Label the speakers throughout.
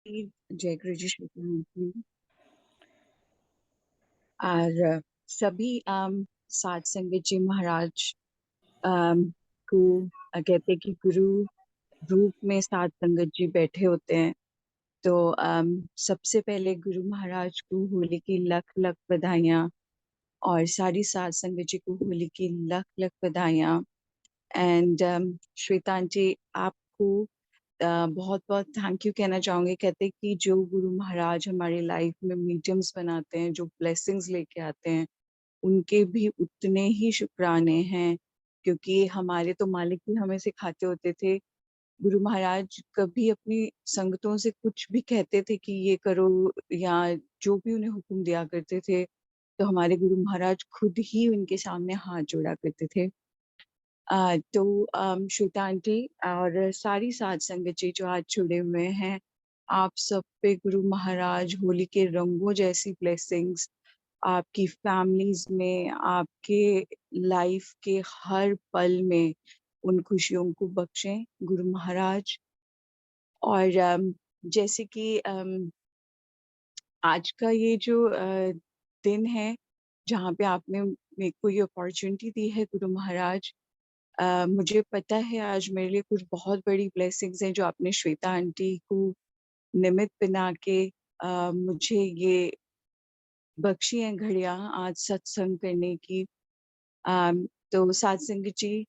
Speaker 1: जय गुरु जी शुक्रिया और सभी साध संगत जी महाराज अम, को कहते हैं कि गुरु रूप में साध संगत जी बैठे होते हैं। तो सबसे पहले गुरु महाराज को होली की लख लख बधाइयाँ और सारी साध संगत जी को होली की लख लख बधाइयाँ। एंड श्वेता आंटी आपको बहुत बहुत थैंक यू कहना चाहूंगी। कहते हैं कि जो गुरु महाराज हमारी लाइफ में मीडियम्स बनाते हैं, जो ब्लेसिंग्स लेके आते हैं, उनके भी उतने ही शुक्राने हैं, क्योंकि हमारे तो मालिक भी हमें सिखाते होते थे। गुरु महाराज कभी अपनी संगतों से कुछ भी कहते थे कि ये करो, या जो भी उन्हें हुक्म दिया करते थे, तो हमारे गुरु महाराज खुद ही उनके सामने हाथ जोड़ा करते थे। तो श्वेता आंटी और सारी साध संगत जी जो आज जुड़े हुए हैं, आप सब पे गुरु महाराज होली के रंगों जैसी ब्लेसिंग्स आपकी फैमिलीज में, आपके लाइफ के हर पल में उन खुशियों को बख्शें गुरु महाराज। और जैसे कि आज का ये जो दिन है, जहाँ पे आपने मेरे को ये अपॉर्चुनिटी दी है गुरु महाराज, मुझे पता है आज मेरे लिए कुछ बहुत बड़ी ब्लेसिंग्स हैं जो आपने श्वेता आंटी को निमित्त बना के मुझे ये बख्शी हैं घड़ियां आज सत्संग करने की। तो साथ संगत जी,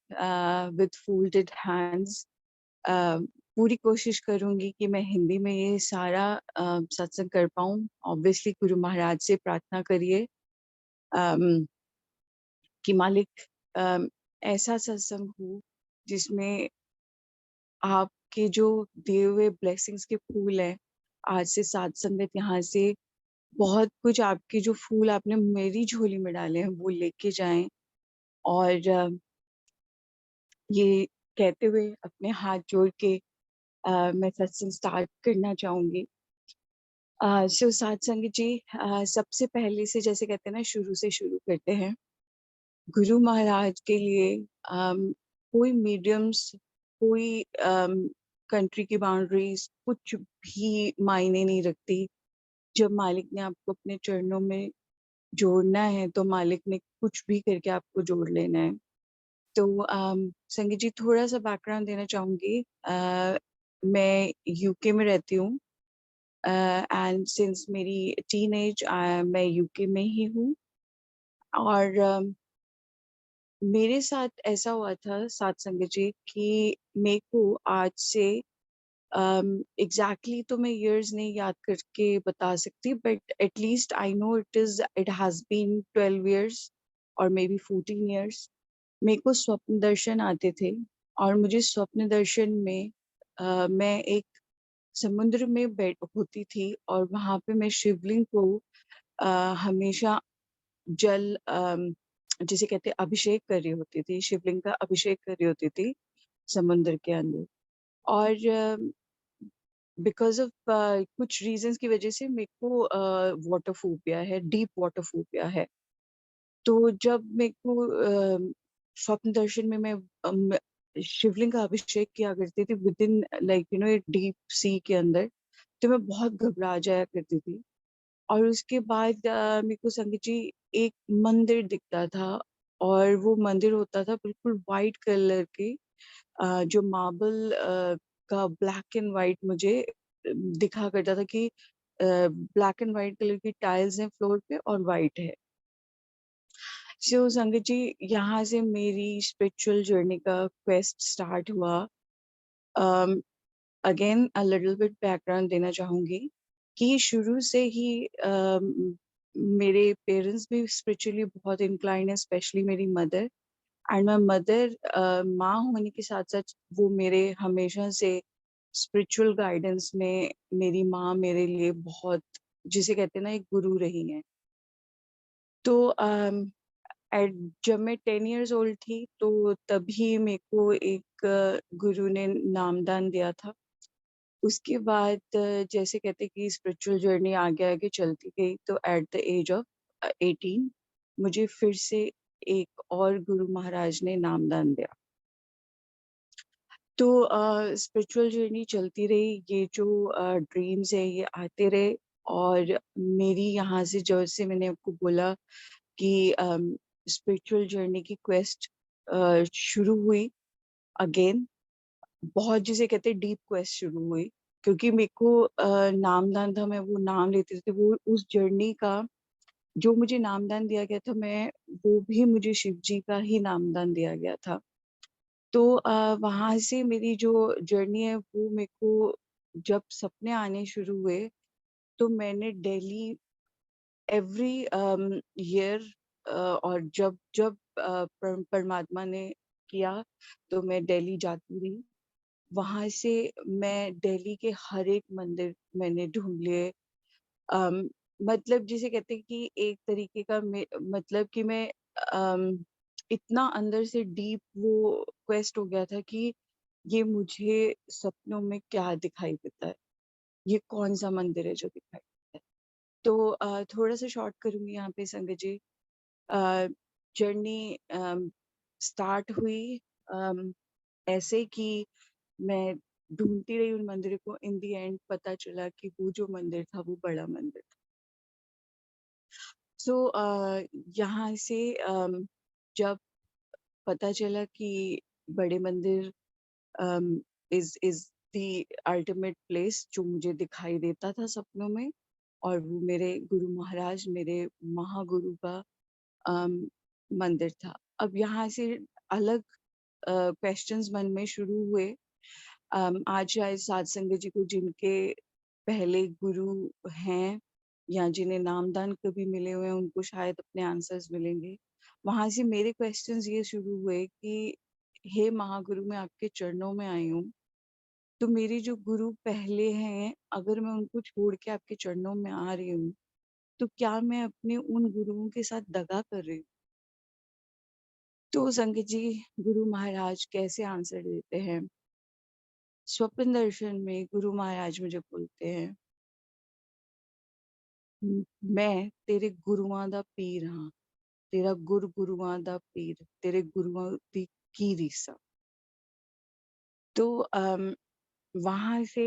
Speaker 1: विद फोल्डेड हैंड्स पूरी कोशिश करूंगी कि मैं हिंदी में ये सारा सत्संग कर पाऊं। ऑब्वियसली गुरु महाराज से प्रार्थना करिए कि मालिक ऐसा सत्संग हो जिसमें आपके जो दिए हुए ब्लेसिंग्स के फूल हैं, आज से सात संगत यहाँ से बहुत कुछ आपके जो फूल आपने मेरी झोली में डाले हैं वो लेके जाएं। और ये कहते हुए अपने हाथ जोड़ के मैं सत्संग स्टार्ट करना चाहूंगी। सो सात संगत जी, सबसे पहले से जैसे कहते हैं ना, शुरू से शुरू करते हैं। गुरु महाराज के लिए कोई मीडियम्स, कोई कंट्री की बाउंड्रीज कुछ भी मायने नहीं रखती। जब मालिक ने आपको अपने चरणों में जोड़ना है तो मालिक ने कुछ भी करके आपको जोड़ लेना है। तो संगीत जी, थोड़ा सा बैकग्राउंड देना चाहूंगी। मैं यूके में रहती हूँ एंड सिंस मेरी टीन एज मैं यूके में ही हूँ। और मेरे साथ ऐसा हुआ था सात संगत जी कि मेरे को आज से एग्जैक्टली तो मैं इयर्स नहीं याद करके बता सकती, but at least I know it has been 12 years और मे बी 14 years। मेरे को स्वप्न दर्शन आते थे और मुझे स्वप्न दर्शन में मैं एक समुद्र में बैठ होती थी और वहां पे मैं शिवलिंग को हमेशा जल जिसे कहते हैं अभिषेक कर रही होती थी, शिवलिंग का अभिषेक कर रही होती थी समुद्र के अंदर। और बिकॉज ऑफ कुछ रीजंस की वजह से मेरे को वाटर फोबिया है, डीप वाटर फोबिया है। तो जब मेरे को स्वप्न दर्शन में मैं शिवलिंग का अभिषेक किया करती थी with in like deep sea के अंदर, तो मैं बहुत घबरा जाया करती थी। और उसके बाद मेरे को संगीत जी एक मंदिर दिखता था, और वो मंदिर होता था बिल्कुल वाइट कलर के, जो मार्बल का ब्लैक एंड वाइट मुझे दिखा करता था कि ब्लैक एंड वाइट कलर की टाइल्स हैं फ्लोर पे और वाइट है। सो संगत जी, यहाँ से मेरी स्पिरिचुअल जर्नी का क्वेस्ट स्टार्ट हुआ। Again a little bit background देना चाहूंगी कि शुरू से ही मेरे पेरेंट्स भी स्पिरिचुअली बहुत इंक्लाइन है, स्पेशली मेरी मदर। एंड माई मदर माँ होने के साथ साथ वो मेरे हमेशा से स्पिरिचुअल गाइडेंस में, मेरी माँ मेरे लिए बहुत, जिसे कहते हैं ना, एक गुरु रही हैं। तो एट जब मैं 10 years ओल्ड थी तो तभी मेरे को एक गुरु ने नामदान दिया था। उसके बाद जैसे कहते हैं कि स्पिरिचुअल जर्नी आगे आगे चलती गई, तो एट द एज ऑफ 18 मुझे फिर से एक और गुरु महाराज ने नामदान दिया। तो स्पिरिचुअल जर्नी चलती रही, ये जो ड्रीम्स है ये आते रहे, और मेरी यहाँ से जैसे मैंने आपको बोला कि स्पिरिचुअल जर्नी की क्वेस्ट शुरू हुई अगेन। बहुत जिसे कहते हैं डीप क्वेस्ट शुरू हुई, क्योंकि मेरे को नामदान था, मैं वो नाम लेती थी, वो उस जर्नी का जो मुझे नामदान दिया गया था, मैं वो भी मुझे शिव जी का ही नामदान दिया गया था। तो वहाँ से मेरी जो जर्नी है वो मेरे को जब सपने आने शुरू हुए, तो मैंने डेली एवरी ईयर और जब जब परमात्मा ने किया तो मैं दिल्ली जाती रही। वहाँ से मैं दिल्ली के हर एक मंदिर मैंने ढूँढ लिए। अम, मतलब जिसे कहते हैं कि एक तरीके का मतलब कि मैं अम, इतना अंदर से डीप वो क्वेस्ट हो गया था कि ये मुझे सपनों में क्या दिखाई देता है, ये कौन-सा मंदिर है जो दिखाई देता है। तो थोड़ा-सा शॉर्ट करूँगी यहाँ पे संगत जी। अ, जर्नी स्टार्ट हुई ऐसे कि मैं ढूँढती रही उन मंदिरों को, इन द एंड पता चला कि वो जो मंदिर था वो बड़ा मंदिर था। सो यहाँ से जब पता चला कि बड़े मंदिर इज़ द अल्टीमेट प्लेस जो मुझे दिखाई देता था सपनों में, और वो मेरे गुरु महाराज, मेरे महागुरु का अम, मंदिर था। अब यहाँ से अलग क्वेश्चंस मन में शुरू हुए। आज शायद साध संगत जी को जिनके पहले गुरु हैं या जिन्हें नामदान कभी मिले हुए हैं, उनको शायद अपने आंसर्स मिलेंगे। वहाँ से मेरे क्वेश्चंस ये शुरू हुए कि हे महागुरु, मैं आपके चरणों में आई हूँ, तो मेरे जो गुरु पहले हैं, अगर मैं उनको छोड़ के आपके चरणों में आ रही हूँ, तो क्या मैं अपने उन गुरुओं के साथ दगा कर रही हूँ? तो संगत जी, गुरु महाराज कैसे आंसर देते हैं? स्वप्न दर्शन में गुरु महाराज मुझे बोलते हैं, मैं तेरे गुरुआं दा पीर हाँ, तेरा गुरुआं दा पीर, तेरे गुरुआं दी की रीसा। तो वहाँ से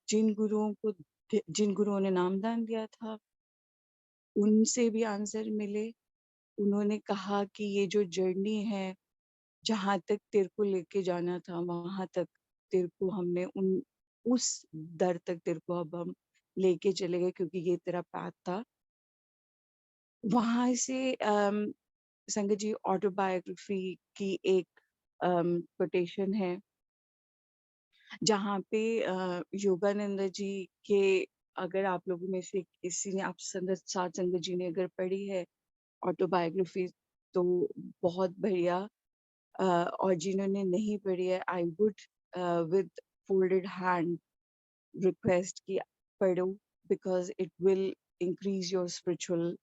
Speaker 1: जिन गुरुओं को जिन गुरुओं ने नामदान दिया था, उनसे भी आंसर मिले। उन्होंने कहा कि ये जो जर्नी है, जहाँ तक तेरे को लेके जाना था, वहाँ तक तेरे को हमने उस दर तक तेरे को अब हम लेके चले गए, क्योंकि ये तेरा पाथ था। वहाँ से संगत जी, ऑटोबायोग्राफी की एक कोटेशन है, जहाँ पे योगानंद जी के, अगर आप लोगों में से किसी ने, आप साथ संगत जी ने अगर पढ़ी है ऑटोबायोग्राफी, तो बहुत बढ़िया। और जिन्होंने नहीं पढ़ी है, I would with folded hand request कि पढ़ो, because it will increase your spiritual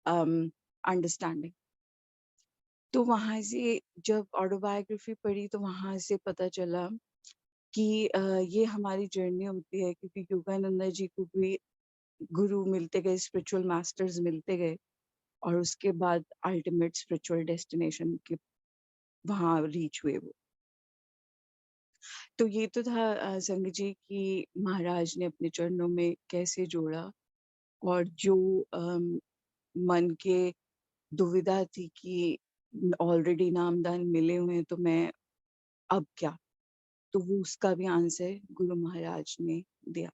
Speaker 1: understanding. तो वहाँ से जब ऑटोबायोग्राफी पढ़ी, तो वहाँ से पता चला कि ये हमारी जर्नी होती है, क्योंकि योगानंद जी को भी गुरु मिलते गए, स्पिरिचुअल मास्टर्स मिलते गए, और उसके बाद अल्टीमेट स्पिरिचुअल डेस्टिनेशन के वहाँ रीच हुए वो। तो ये तो था संगत जी कि महाराज ने अपने चरणों में कैसे जोड़ा, और जो मन के दुविधा थी कि ऑलरेडी नामदान मिले हुए हैं, तो मैं अब क्या? तो वो उसका भी आंसर गुरु महाराज ने दिया।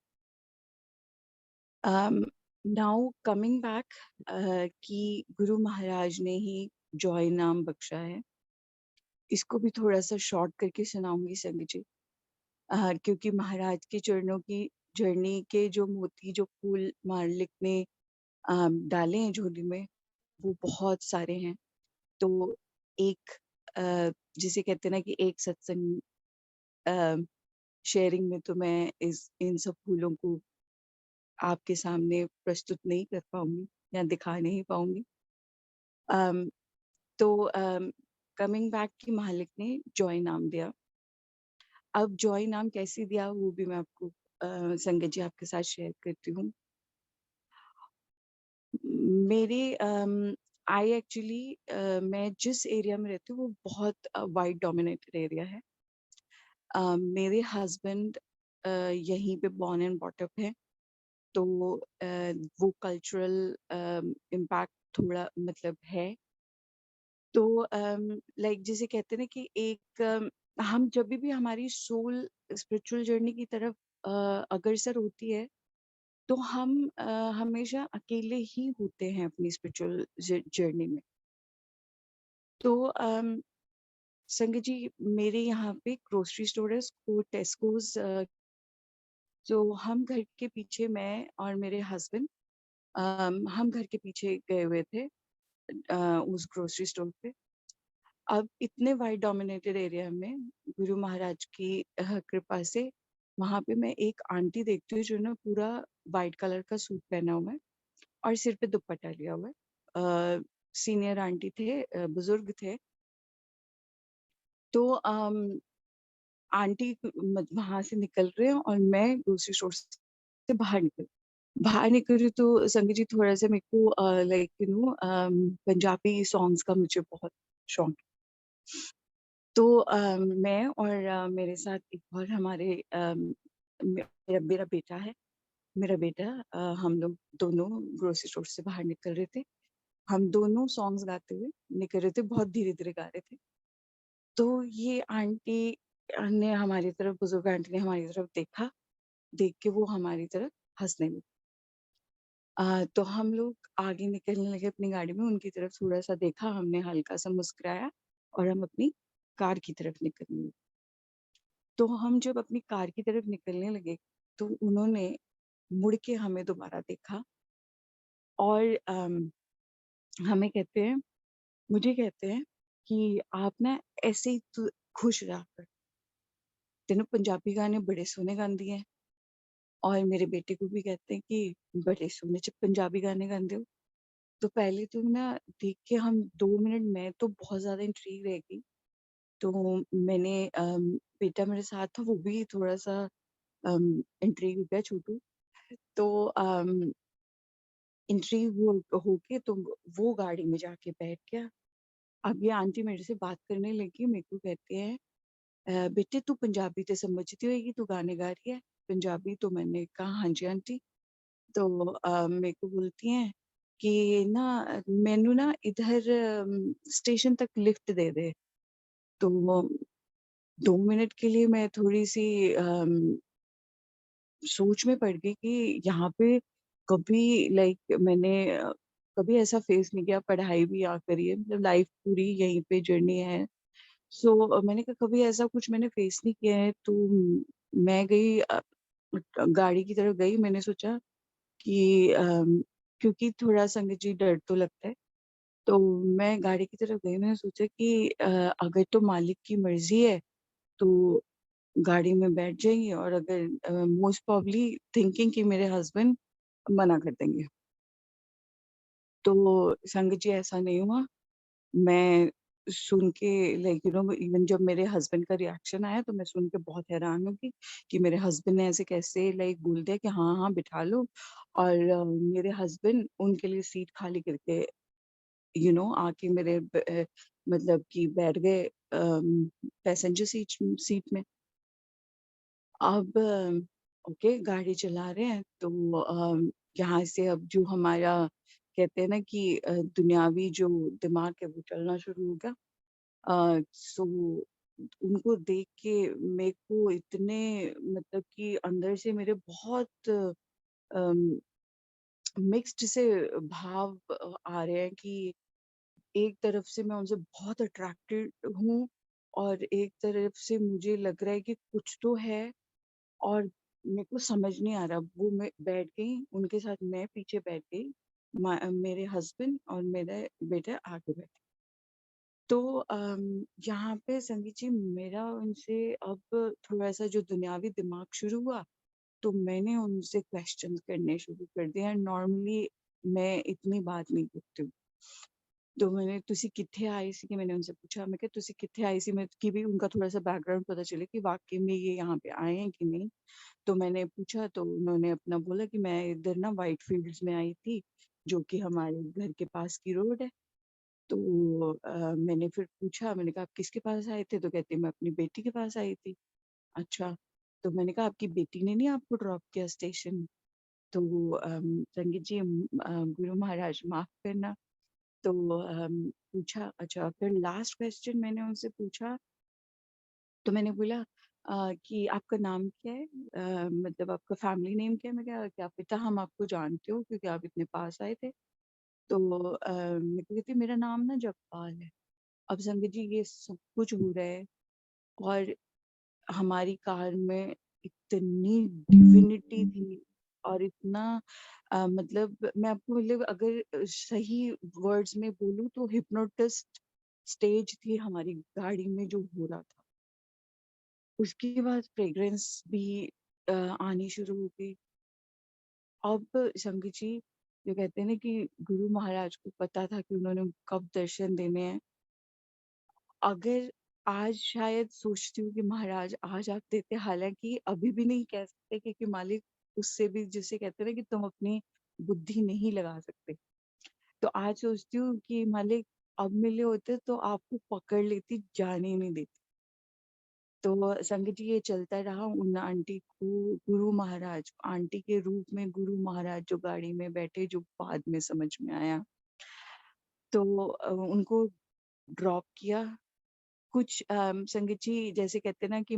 Speaker 1: नाउ कमिंग बैक, कि गुरु महाराज ने ही जॉय नाम बख्शा है। इसको भी थोड़ा-सा शॉर्ट करके सुनाऊँगी संगत जी। क्योंकि महाराज के चरणों की जर्नी के जो मोती, जो फूल मालिक ने डाले हैं झोली में, वो बहुत सारे हैं। तो एक जिसे कहते हैं ना कि एक सत्संग अ, शेयरिंग में तो मैं इस इन सब फूलों को आपके सामने प्रस्तुत नहीं कर पाऊँगी या दिखा नहीं पाऊँगी। अम, तो कमिंग बैक कि मालिक ने जॉय नाम दिया। अब जॉय नाम कैसे दिया वो भी मैं आपको संगत जी आपके साथ शेयर करती हूँ। मेरे आई एक्चुअली मैं जिस एरिया में रहती हूँ वो बहुत व्हाइट डोमिनेटेड एरिया है। मेरे हस्बैंड यहीं पे बॉर्न एंड बॉट अप हैं, तो वो कल्चरल इम्पैक्ट थोड़ा मतलब है। तो लाइक जिसे कहते हैं ना कि एक हम जब भी हमारी सोल स्पिरिचुअल जर्नी की तरफ अग्रसर होती है, तो हम हमेशा अकेले ही होते हैं अपनी स्पिरिचुअल जर्नी में। तो संगत जी, मेरे यहाँ पे ग्रोसरी स्टोर है, उसको टेस्कोज। जो हम घर के पीछे, मैं और मेरे हस्बैंड, हम घर के पीछे गए हुए थे उस ग्रोसरी स्टोर पे। अब इतने वाइट डोमिनेटेड एरिया में गुरु महाराज की कृपा से वहां पे मैं एक आंटी देखती हूँ जो ना पूरा वाइट कलर का सूट पहना हुआ है और सिर पे दुपट्टा लिया हुआ है। सीनियर आंटी थे, बुजुर्ग थे। तो आंटी वहां से निकल रहे हैं और मैं ग्रोसरी स्टोर से बाहर निकल रही, तो संगत जी थोड़ा सा मेरे को लाइक पंजाबी सॉन्ग्स का मुझे बहुत शौक है। तो मैं और मेरे साथ एक और हमारे मेरा बेटा है। मेरा बेटा, हम लोग दोनों ग्रोसरी स्टोर से बाहर निकल रहे थे। हम दोनों सॉन्ग्स गाते हुए निकल रहे थे, बहुत धीरे धीरे गा रहे थे। तो ये आंटी ने हमारी तरफ, बुजुर्ग आंटी ने हमारी तरफ देखा। देख के वो हमारी तरफ हंसने लगी। तो हम लोग आगे निकलने लगे अपनी गाड़ी में, उनकी तरफ थोड़ा सा देखा हमने, हल्का सा मुस्कुराया और हम अपनी कार की तरफ निकलने लगे। तो हम जब अपनी कार की तरफ निकलने लगे, तो उन्होंने मुड़ के हमें दोबारा देखा और हमें कहते हैं मुझे कहते हैं कि आप ना ऐसे ही खुश रहा कर, तेनू पंजाबी गाने बड़े सोहने गांदी है। और मेरे बेटे को भी कहते हैं कि बड़े सोहने च पंजाबी गाने गांदे हो। तो पहले तो ना देख के हम 2 मिनट, मैं तो बहुत ज्यादा इंट्रीग रह गई। तो मैंने बेटा मेरे साथ था, वो भी थोड़ा सा इंट्रीग हो गया, छोटू। तो इंट्रीग होके तो वो गाड़ी में जाके बैठ गया। अब ये आंटी मेरे से बात करने लगी, मेरे को कहते हैं बेटे तू पंजाबी तो समझती होगी, तू गाने गा रही है पंजाबी? तो मैंने कहा हाँ जी आंटी। तो मेरे को बोलती हैं कि ना मैनू ना इधर स्टेशन तक लिफ्ट दे दे। तो 2 मिनट के लिए मैं थोड़ी सी सोच में पड़ गई कि यहाँ पे कभी लाइक मैंने कभी ऐसा फेस नहीं किया। पढ़ाई भी यहाँ करी है, मतलब लाइफ पूरी यहीं पे जर्नी है। सो मैंने कहा कभी ऐसा कुछ मैंने फेस नहीं किया है। तो मैं गई, गाड़ी की तरफ गई। मैंने सोचा कि क्योंकि थोड़ा संगत जी डर तो लगता है, तो मैं गाड़ी की तरफ गई। मैंने सोचा कि अगर तो मालिक की मर्जी है तो गाड़ी में बैठ जाएंगे, और अगर मोस्ट प्रॉब्ली थिंकिंग कि मेरे हस्बैंड मना कर देंगे। तो संगत जी ऐसा नहीं हुआ। मैं सुन के लाइक इवन जब मेरे हस्बैंड का रिएक्शन आया तो मैं सुन के बहुत हैरान हो गई कि मेरे हस्बैंड ने ऐसे कैसे लाइक बोल दिया कि हाँ हाँ बिठा लो। और मेरे हस्बैंड उनके लिए सीट खाली करके आके मेरे मतलब कि बैठ गए पैसेंजर सीट में। अब ओके गाड़ी चला रहे हैं, तो यहाँ से अब जो हमारा कहते हैं ना कि दुनियावी जो दिमाग है वो चलना शुरू हो गया। सो उनको देख के मेरे को इतने मतलब कि अंदर से मेरे बहुत मिक्स्ड से भाव आ रहे हैं कि एक तरफ से मैं उनसे बहुत अट्रैक्टेड हूँ और एक तरफ से मुझे लग रहा है कि कुछ तो है। और मेरे को समझ नहीं आ रहा। वो मैं बैठ गई उनके साथ, मैं पीछे बैठ गई, मेरे हस्बैंड और मेरा बेटा आगे बैठे। तो यहाँ पे संगीत जी मेरा उनसे अब थोड़ा सा जो दुनियावी दिमाग शुरू हुआ, तो मैंने उनसे क्वेश्चन करने शुरू कर दिया। नॉर्मली मैं इतनी बात नहीं करती हूँ। तो मैंने तुसी कित्थे आई सी, कि मैंने उनसे पूछा, मैं कि तुसी कित्थे आई सी, मैं कि भी उनका थोड़ा सा बैकग्राउंड पता चले कि वाकई में ये यहाँ पे आए हैं कि नहीं। तो मैंने पूछा, तो उन्होंने अपना बोला कि मैं इधर ना वाइट फील्ड्स में आई थी, जो कि हमारे घर के पास की रोड है। तो मैंने फिर पूछा, मैंने कहा आप किसके पास आए थे? तो कहते मैं अपनी बेटी के पास आई थी। अच्छा। तो मैंने कहा आपकी बेटी ने नहीं आपको ड्रॉप किया स्टेशन? तो संगीत जी गुरु महाराज माफ़ करना। तो पूछा अच्छा फिर लास्ट क्वेश्चन मैंने उनसे पूछा, तो मैंने बोला कि आपका नाम क्या है? मतलब आपका फैमिली नेम क्या है? मैं कहा क्या पता हम आपको जानते हो क्योंकि आप इतने पास आए थे। तो मेरे को कहती मेरा नाम ना जगपाल है। अब संगत जी ये सब कुछ हो रहा है और हमारी कार में इतनी डिविनिटी थी और इतना मतलब मैं आपको मतलब अगर सही वर्ड्स में बोलूँ तो हिप्नोटिस्ट स्टेज थी हमारी गाड़ी में जो हो रहा था। उसके बाद फ्रेग्रेंस भी आनी शुरू हो गई। अब संगत जी जो कहते हैं ना कि गुरु महाराज को पता था कि उन्होंने कब दर्शन देने हैं। अगर आज शायद सोचती हूँ कि महाराज आज आप देते, हालाँकि अभी भी नहीं कह सकते क्योंकि मालिक उससे भी जिसे कहते हैं ना कि तुम अपनी बुद्धि नहीं लगा सकते। तो आज सोचती हूँ कि मालिक अब मिले होते तो आपको पकड़ लेती, जाने ही नहीं देती। तो संगत जी ये चलता रहा उन आंटी को गुरु महाराज आंटी के रूप में गुरु महाराज जो गाड़ी में बैठे जो बाद में समझ में आया। तो उनको ड्रॉप किया। कुछ संगत जी जैसे कहते हैं ना कि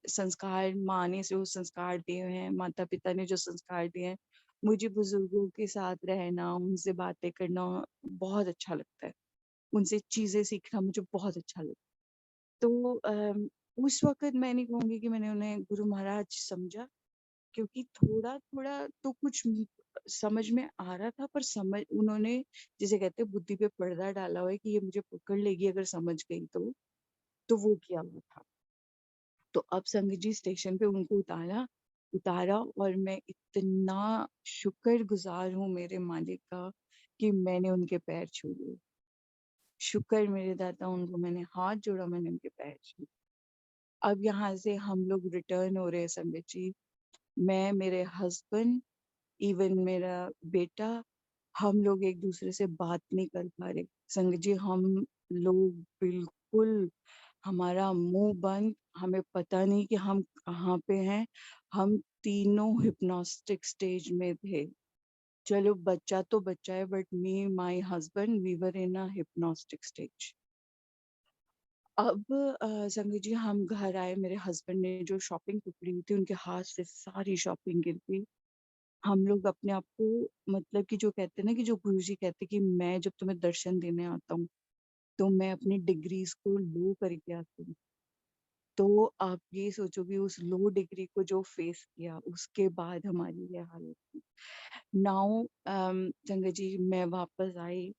Speaker 1: संस्कार माँ ने जो संस्कार दिए हैं, माता-पिता ने जो संस्कार दिए हैं, मुझे बुजुर्गों के साथ रहना, उनसे बातें करना बहुत अच्छा लगता है। उनसे चीज़ें सीखना मुझे बहुत अच्छा लगता है। तो उस वक़्त मैं नहीं कहूँगी कि मैंने उन्हें गुरु महाराज समझा क्योंकि थोड़ा-थोड़ा तो कुछ समझ में आ रहा था पर समझ उन्होंने जिसे कहते हैं बुद्धि पे पर्दा डाला हुआ है कि ये मुझे पकड़ लेगी अगर समझ गई तो वो किया हुआ था। तो अब संगत जी स्टेशन पे उनको उतारा और मैं इतना शुक्रगुज़ार हूँ मेरे मालिक का कि मैंने उनके पैर छू लिए। शुक्र मेरे दाता उनको मैंने हाथ जोड़ा, मैंने उनके पैर छुए। अब यहाँ से हम लोग रिटर्न हो रहे हैं संगत जी। मैं, मेरे हस्बैंड, इवन मेरा बेटा, हम लोग एक-दूसरे से बात नहीं कर पा रहे। संगत जी हम लोग बिल्कुल हमारा मुँह बंद, हमें पता नहीं कि हम कहाँ पे हैं। हम तीनों हिप्नोस्टिक स्टेज में थे। चलो बच्चा तो बच्चा है but me, my husband we were in a hypnotic stage. अब संगत जी हम घर आए, मेरे हस्बैंड ने जो शॉपिंग पकड़ी हुई थी उनके हाथ से सारी शॉपिंग गिर गई। हम लोग अपने आप को मतलब कि जो कहते हैं ना कि जो गुरुजी कहते हैं कि मैं जब तुम्हें दर्शन देने आता हूँ, तो मैं अपनी डिग्रीज़ को लो करके आती हूँ। तो आप ये सोचो कि उस लो डिग्री को जो फेस किया, उसके बाद हमारी ये हालत हुई। नाउ संगत जी मैं वापस आई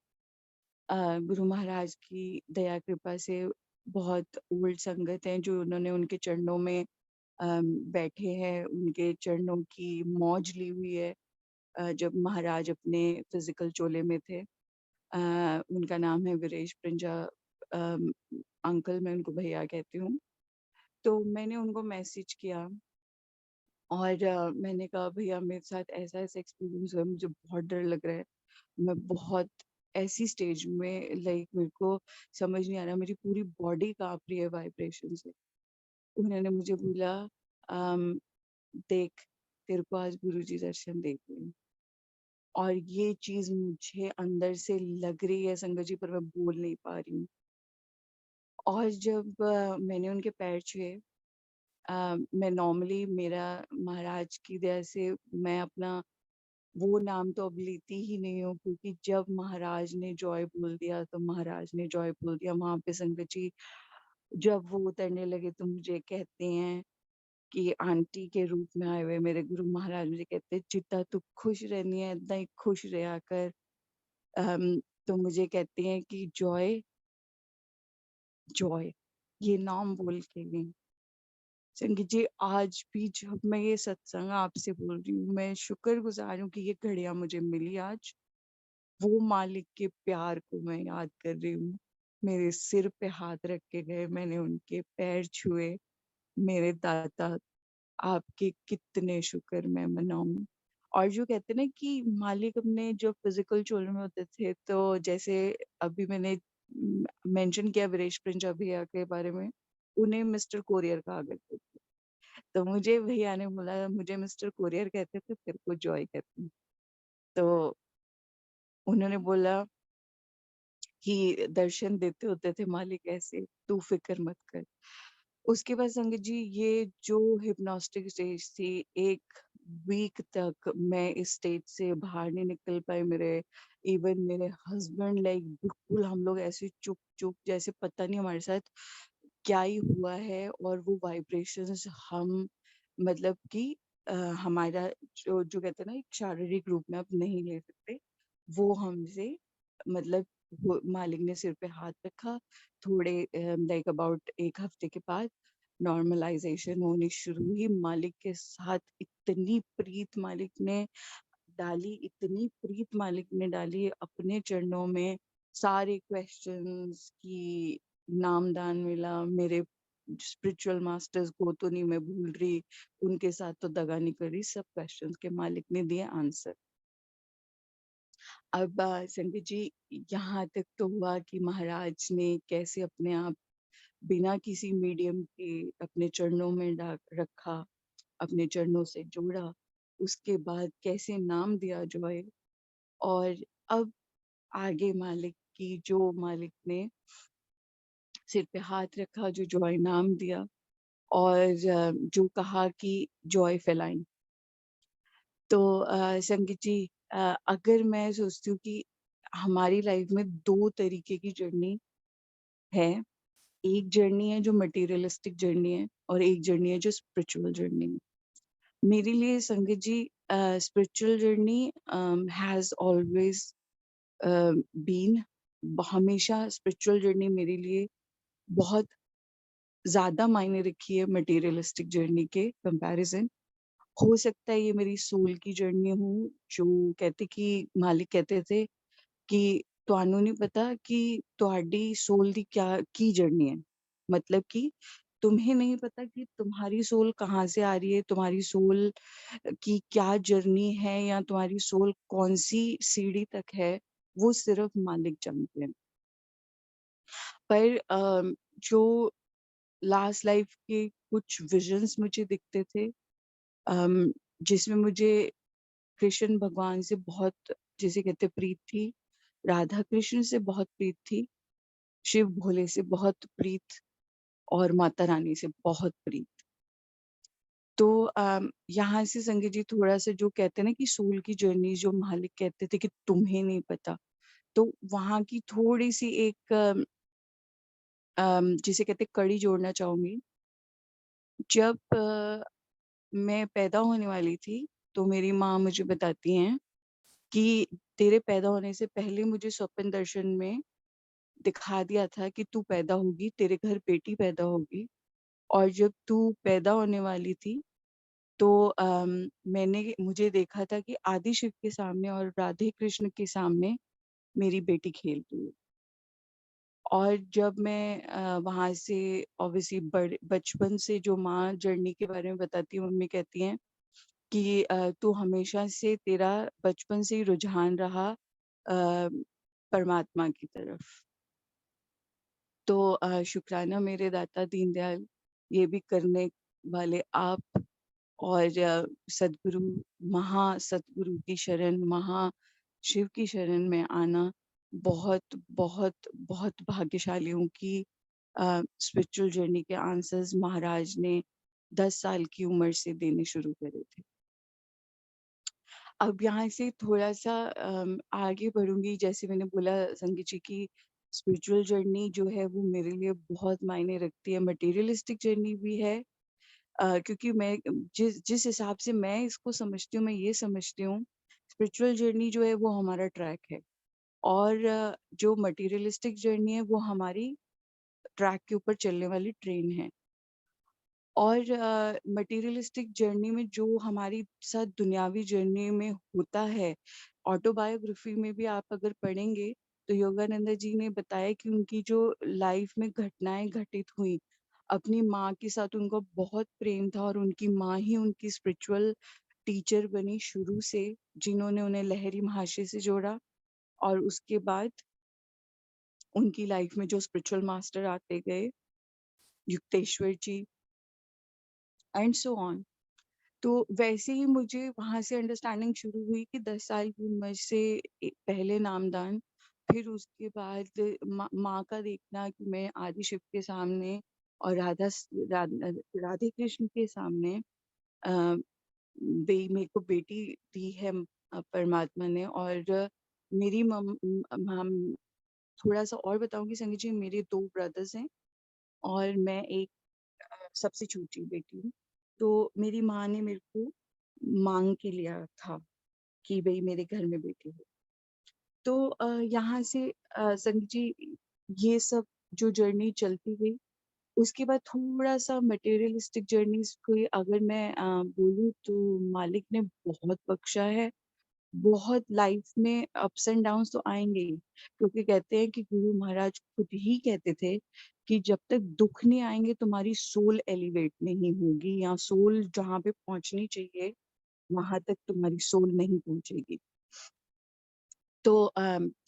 Speaker 1: गुरु महाराज की दया कृपा से बहुत ओल्ड संगत हैं जो उन्होंने उनके चरणों में बैठे हैं, उनके चरणों की मौज ली हुई है जब महाराज अपने फिजिकल चोले में थे। उनका नाम है वीरेश प्रिंजा अम, अंकल मैं उनको भैया कहती हूँ। तो मैंने उनको मैसेज किया और मैंने कहा भैया मेरे साथ ऐसा-ऐसा एक्सपीरियंस हुआ है, मुझे बहुत डर लग रहा है। मैं बहुत ऐसी स्टेज में लाइक मेरे को समझ नहीं आ रहा, मेरी पूरी बॉडी काँप रही है वाइब्रेशन से। उन्होंने मुझे बोला अम, देख तेरे को आज गुरुजी दर्शन देंगे और ये चीज़ मुझे अंदर से लग रही है संगत जी पर मैं बोल नहीं पा रही हूँ। और जब मैंने उनके पैर छुए मैं नॉर्मली मेरा महाराज की दया से मैं अपना वो नाम तो अब लेती ही नहीं हूँ क्योंकि जब महाराज ने जॉय बोल दिया तो महाराज ने जॉय बोल दिया। वहाँ पे संगत जी जब वो उतरने लगे तो मुझे कहते हैं कि आंटी के रूप में आए हुए मेरे गुरु महाराज मुझे कहते हैं चित्ता तू खुश रहनी है, ਏਦਾਂ ही खुश रहा कर। तो मुझे कहते हैं कि जॉय, जॉय ये नाम बोल के गईं। संगीत जी आज भी जब मैं ये सत्संग आपसे बोल रही हूँ, मैं शुक्रगुज़ार हूँ कि ये घड़ियाँ मुझे मिली आज। वो मालिक के प्यार को मैं याद कर रही हूँ। मेरे सिर पे हाथ रख के गए, मैंने उनके पैर छुए। मेरे दाता आपके कितने शुक्र मैं मनाऊँ। और जो कहते हैं ना कि मालिक अपने जब फिज़िकल चोल में होते थे तो जैसे अभी मैंने मेंशन किया वीरेश पंजाबी के बारे में, उन्हें मिस्टर कोरियर कहा करते थे। तो मुझे भैया ने बोला, मुझे मिस्टर कुरियर कहते थे, तेरे को जॉय कहते हैं। तो उन्होंने बोला कि दर्शन देते होते थे मालिक ऐसे, तू फ़िक्र मत कर। उसके बाद संगत जी, ये जो हिप्नोस्टिक स्टेज थी, 1 वीक तक मैं इस स्टेज से बाहर नहीं निकल पाई। इवन मेरे हस्बैंड लाइक बिल्कुल हम लोग ऐसे चुप-चुप, जैसे पता नहीं हमारे साथ क्या ही हुआ है, और वो वाइब्रेशंस हम मतलब कि हमारा जो जो कहते हैं ना, एक शारीरिक रूप में अब नहीं ले सकते, वो हमसे मतलब वो मालिक ने सिर पे हाथ रखा। थोड़े लाइक अबाउट 1 हफ्ते के बाद नॉर्मलाइजेशन होनी शुरू हुई। मालिक के साथ इतनी प्रीत मालिक ने डाली अपने चरणों में। सारे क्वेश्चंस की नामदान मिला। मेरे स्पिरिचुअल मास्टर्स को तो नहीं मैं भूल रही, उनके साथ तो दगा नहीं कर रही, सब क्वेश्चंस के मालिक ने दिए आंसर। अब संगत जी, यहाँ तक तो हुआ कि महाराज ने कैसे अपने आप बिना किसी मीडियम के अपने चरणों में रखा, अपने चरणों से जोड़ा, उसके बाद कैसे नाम दिया जॉय। और अब आगे मालिक ने सिर पे हाथ रखा, जो जॉय नाम दिया, और जो कहा कि जॉय फैलाएं। तो संगीत जी, अगर मैं सोचती हूँ कि हमारी लाइफ में 2 तरीके की जर्नी है। एक जर्नी है जो मटेरियलिस्टिक जर्नी है, और एक जर्नी है जो स्पिरिचुअल जर्नी है। मेरे लिए Sangeet ji, spiritual journey has always been हमेशा स्पिरिचुअल जर्नी मेरे लिए बहुत ज़्यादा मायने रखी है मटेरियलिस्टिक जर्नी के कंपैरिज़न। हो सकता है ये मेरी सोल की जर्नी हो, जो कहते कि मालिक कहते थे कि ਤੁਹਾਨੂੰ नहीं पता कि ਤੁਹਾਡੀ सोल दी क्या की जर्नी है। मतलब कि तुम्हें नहीं पता कि तुम्हारी सोल कहाँ से आ रही है, तुम्हारी सोल की क्या जर्नी है, या तुम्हारी सोल कौन-सी सीढ़ी तक है, वो सिर्फ मालिक जानते हैं। पर जो लास्ट लाइफ के कुछ विज़न्स मुझे दिखते थे, अम, जिसमें मुझे कृष्ण भगवान से बहुत, जिसे कहते प्रीत थी, राधा कृष्ण से बहुत प्रीत थी, शिव भोले से बहुत प्रीत, और माता रानी से बहुत प्रीत। तो यहाँ से संगीत जी, थोड़ा-सा जो कहते हैं ना कि सोल की जर्नी, जो मालिक कहते थे कि तुम्हें नहीं पता, तो वहाँ की थोड़ी-सी एक जिसे कहते हैं कड़ी जोड़ना चाहूँगी। जब मैं पैदा होने वाली थी, तो मेरी माँ मुझे बताती हैं कि तेरे पैदा होने से पहले मुझे स्वप्न दर्शन में दिखा दिया था कि तू पैदा होगी, तेरे घर बेटी पैदा होगी। और जब तू पैदा होने वाली थी, तो मैंने मुझे देखा था कि आदि शिव के सामने और राधे कृष्ण के सामने मेरी बेटी खेल रही है। और जब मैं वहाँ से ऑब्वियसली बचपन से जो माँ जर्नी के बारे में बताती है, मम्मी कहती हैं कि तू हमेशा से, तेरा बचपन से ही रुझान रहा परमात्मा की तरफ। तो शुक्राना मेरे दाता दीनदयाल, ये भी करने वाले आप, और सद्गुरु, सद्गुरु की शरण, शिव की शरण में आना बहुत बहुत बहुत भाग्यशाली हूँ कि स्पिरिचुअल जर्नी के आंसर्स महाराज ने 10 साल की उम्र से देने शुरू करे थे। अब यहाँ से थोड़ा-सा आगे बढ़ूँगी। जैसे मैंने बोला संगीत जी की स्पिरिचुअल जर्नी जो है वो मेरे लिए बहुत मायने रखती है, मटेरियलिस्टिक जर्नी भी है। क्योंकि मैं जिस जिस हिसाब से मैं इसको समझती हूँ, मैं ये समझती हूँ, स्पिरिचुअल जर्नी जो है वो हमारा ट्रैक है, और जो मटेरियलिस्टिक जर्नी है वो हमारी ट्रैक के ऊपर चलने वाली ट्रेन है। और मटेरियलिस्टिक जर्नी में जो हमारी साथ दुनियावी जर्नी में होता है, ऑटोबायोग्राफी में भी आप अगर पढ़ेंगे, तो योगानंद जी ने बताया कि उनकी जो लाइफ में घटनाएं घटित हुई, अपनी माँ के साथ उनको बहुत प्रेम था, और उनकी माँ ही उनकी स्पिरिचुअल टीचर बनी शुरू से, जिन्होंने उन्हें लहरी महाशय से जोड़ा। और उसके बाद उनकी लाइफ में जो स्पिरिचुअल मास्टर आते गए, युक्तेश्वर जी, एंड सो ऑन। तो वैसे ही मुझे वहाँ से अंडरस्टैंडिंग शुरू हुई कि 10 साल की उम्र से पहले नामदान, फिर उसके बाद माँ का देखना कि मैं आदि शिव के सामने और राधे कृष्ण के सामने अ, मेरे को बेटी दी है परमात्मा ने। और मेरी हम थोड़ा सा और बताऊंगी संगीत जी, मेरे 2 ब्रदर्स हैं और मैं एक सबसे छोटी बेटी हूँ। तो मेरी माँ ने मेरे को मांग के लिया था कि भई मेरे घर में बेटी हो। तो यहाँ से संगीत जी, ये सब जो जर्नी चलती गई, उसके बाद थोड़ा-सा मटेरियलिस्टिक जर्नीज़ को अगर मैं बोलूँ तो मालिक ने बहुत बख्शा है। बहुत लाइफ में अप्स एंड डाउन्स तो आएँगे ही, क्योंकि कहते हैं कि गुरु महाराज खुद ही कहते थे कि जब तक दुःख नहीं आएँगे तुम्हारी सोल एलिवेट नहीं होगी, या सोल जहाँ पे पहुँचनी चाहिए, वहाँ तक तुम्हारी सोल नहीं पहुँचेगी। तो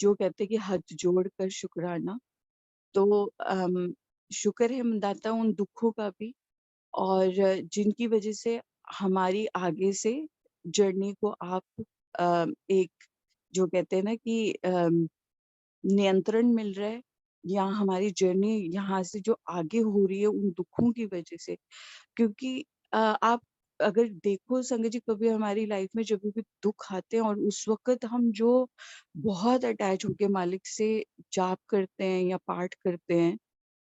Speaker 1: जो कहते हैं कि हाथ जोड़ कर शुकराना, तो शुक्र है मंदाता उन दुखों का भी, और जिनकी वजह से हमारी आगे से जर्नी को आप एक जो कहते हैं ना कि नियंत्रण मिल रहा है, या हमारी जर्नी यहाँ से जो आगे हो रही है उन दुखों की वजह से। क्योंकि आप अगर देखो संगत जी, कभी हमारी लाइफ में जब भी दुख आते हैं और उस वक़्त हम जो बहुत अटैच होके मालिक से जाप करते हैं या पाठ करते हैं,